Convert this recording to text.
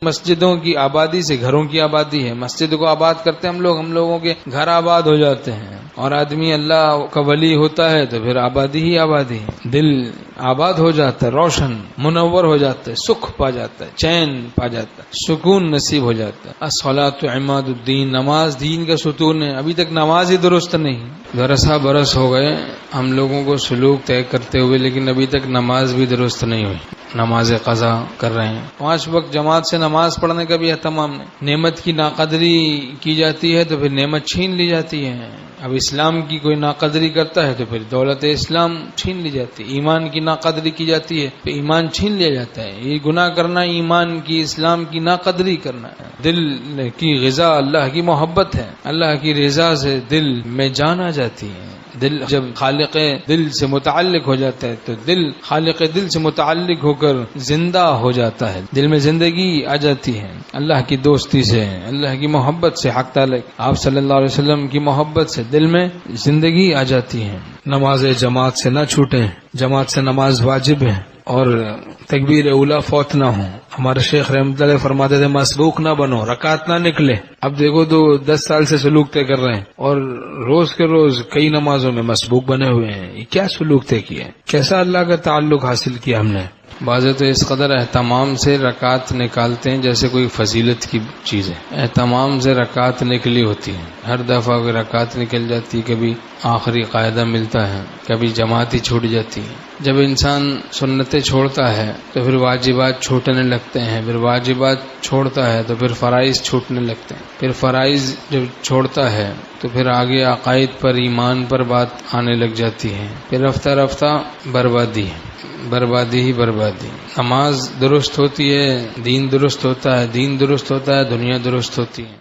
مسجدوں کی آبادی سے گھروں کی آبادی ہے. مسجد کو آباد کرتے ہم لوگوں کے گھر آباد ہو جاتے ہیں. اور آدمی اللہ کا ولی ہوتا ہے تو پھر آبادی ہی آبادی ہے. دل آباد ہو جاتا ہے، روشن منور ہو جاتا ہے، سکھ پا جاتا ہے، چین پا جاتا ہے، سکون نصیب ہو جاتا ہے. الصلاۃ عماد الدین، نماز دین کا ستون ہے. ابھی تک نماز ہی درست نہیں. برسا برس ہو گئے ہم لوگوں کو سلوک طے کرتے ہوئے، لیکن ابھی تک نماز بھی درست نہیں ہوئی. نماز قضا کر رہے ہیں. 5 وقت جماعت سے نماز پڑھنے کا بھی اہتمام نہیں. نعمت کی ناقدری کی جاتی ہے تو پھر نعمت چھین لی جاتی ہے. اب اسلام کی کوئی ناقدری کرتا ہے تو پھر دولت اسلام چھین لی جاتی ہے. ایمان کی ناقدری کی جاتی ہے تو ایمان چھین لیا جاتا ہے. یہ گناہ کرنا ایمان کی، اسلام کی ناقدری کرنا ہے. دل کی غذا اللہ کی محبت ہے. اللہ کی رضا سے دل میں جان آ جاتی ہے. دل جب خالق دل سے متعلق ہو جاتا ہے تو دل خالق دل سے متعلق ہو کر زندہ ہو جاتا ہے. دل میں زندگی آ جاتی ہے اللہ کی دوستی سے، اللہ کی محبت سے. حق تعالی آپ صلی اللہ علیہ وسلم کی محبت سے دل میں زندگی آ جاتی ہے. نماز جماعت سے نہ چھوٹیں. جماعت سے نماز واجب ہے اور تکبیر اولا فوت نہ ہو. ہمارے شیخ رحمۃ اللہ فرماتے تھے مسبوق نہ بنو، رکعت نہ نکلے. اب دیکھو تو 10 سال سے سلوک طے کر رہے ہیں اور روز کے روز کئی نمازوں میں مسبوق بنے ہوئے ہیں. یہ کیا سلوک طے کیا ہے؟ کیسا اللہ کا تعلق حاصل کیا ہم نے؟ بعض تو اس قدر اہتمام سے رکعت نکالتے ہیں جیسے کوئی فضیلت کی چیز ہے. اہتمام سے رکعت نکلی ہوتی ہے. ہر دفعہ کوئی رکعت نکل جاتی ہے، کبھی آخری قاعدہ ملتا ہے، کبھی جماعت ہی چھوٹ جاتی ہے. جب انسان سنتیں چھوڑتا ہے تو پھر واجبات چھوٹنے لگتے ہیں. پھر واجبات چھوڑتا ہے تو پھر فرائض چھوٹنے لگتے ہیں. پھر فرائض جب چھوڑتا ہے تو پھر آگے عقائد پر، ایمان پر بات آنے لگ جاتی ہے. پھر رفتہ رفتہ بربادی ہی بربادی. نماز درست ہوتی ہے، دین درست ہوتا ہے، دین درست ہوتا ہے، دنیا درست ہوتی ہے.